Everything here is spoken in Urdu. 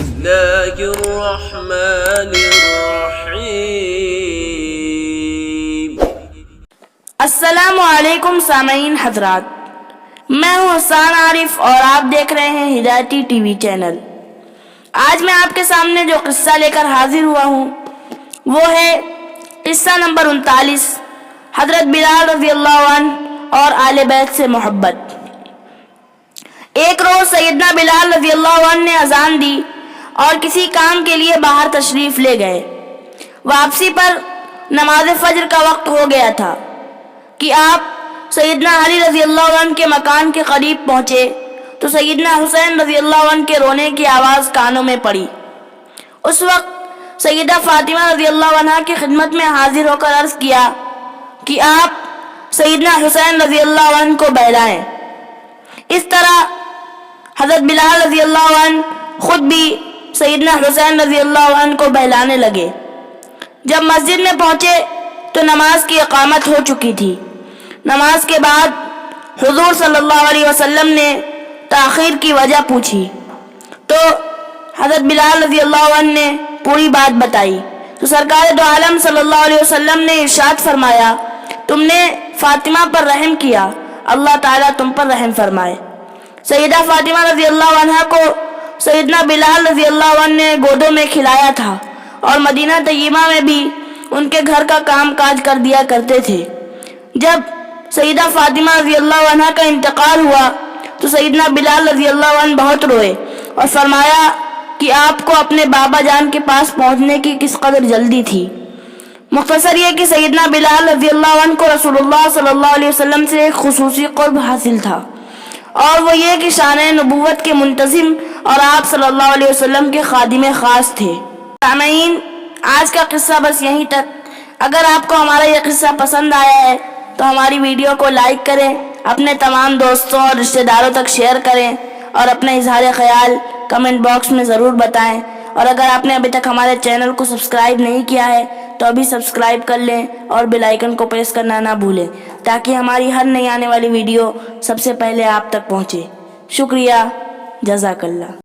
الله الرحمن الرحيم. السلام علیکم سامعین حضرات، میں ہوں حسان عارف اور آپ دیکھ رہے ہیں ہدایتی ٹی وی چینل۔ آج میں آپ کے سامنے جو قصہ لے کر حاضر ہوا ہوں وہ ہے قصہ نمبر 39، حضرت بلال رضی اللہ عنہ اور آل بیت سے محبت۔ ایک روز سیدنا بلال رضی اللہ عنہ نے اذان دی اور کسی کام کے لیے باہر تشریف لے گئے۔ واپسی پر نماز فجر کا وقت ہو گیا تھا کہ آپ سیدنا علی رضی اللہ عنہ کے مکان کے قریب پہنچے تو سیدنا حسین رضی اللہ عنہ کے رونے کی آواز کانوں میں پڑی۔ اس وقت سیدہ فاطمہ رضی اللہ عنہ کی خدمت میں حاضر ہو کر عرض کیا کہ آپ سیدنا حسین رضی اللہ عنہ کو بہلائیں۔ اس طرح حضرت بلال رضی اللہ عنہ خود بھی سیدنا حسین رضی اللہ عنہ کو بہلانے لگے۔ جب مسجد میں پہنچے تو نماز کی اقامت ہو چکی تھی۔ نماز کے بعد حضور صلی اللہ علیہ وسلم نے تاخیر کی وجہ پوچھی تو حضرت بلال رضی اللہ عنہ نے پوری بات بتائی تو سرکار دو عالم صلی اللہ علیہ وسلم نے ارشاد فرمایا، تم نے فاطمہ پر رحم کیا، اللہ تعالیٰ تم پر رحم فرمائے۔ سیدہ فاطمہ رضی اللہ عنہ کو سیدنا بلال رضی اللہ عنہ نے گودوں میں کھلایا تھا اور مدینہ طیبہ میں بھی ان کے گھر کا کام کاج کر دیا کرتے تھے۔ جب سیدہ فاطمہ رضی اللہ عنہ کا انتقال ہوا تو سیدنا بلال رضی اللہ عنہ بہت روئے اور فرمایا کہ آپ کو اپنے بابا جان کے پاس پہنچنے کی کس قدر جلدی تھی۔ مختصر یہ کہ سیدنا بلال رضی اللہ عنہ کو رسول اللہ صلی اللہ علیہ وسلم سے ایک خصوصی قرب حاصل تھا، اور وہ یہ کہ شان نبوت کے منتظم اور آپ صلی اللہ علیہ وسلم کے خادم خاص تھے۔ سامعین، آج کا قصہ بس یہیں تک۔ اگر آپ کو ہمارا یہ قصہ پسند آیا ہے تو ہماری ویڈیو کو لائک کریں، اپنے تمام دوستوں اور رشتہ داروں تک شیئر کریں اور اپنا اظہار خیال کمنٹ باکس میں ضرور بتائیں۔ اور اگر آپ نے ابھی تک ہمارے چینل کو سبسکرائب نہیں کیا ہے تو ابھی سبسکرائب کر لیں اور بیل آئیکن کو پریس کرنا نہ بھولیں تاکہ ہماری ہر نئی آنے والی ویڈیو سب سے پہلے آپ تک پہنچے۔ شکریہ، جزاک اللہ۔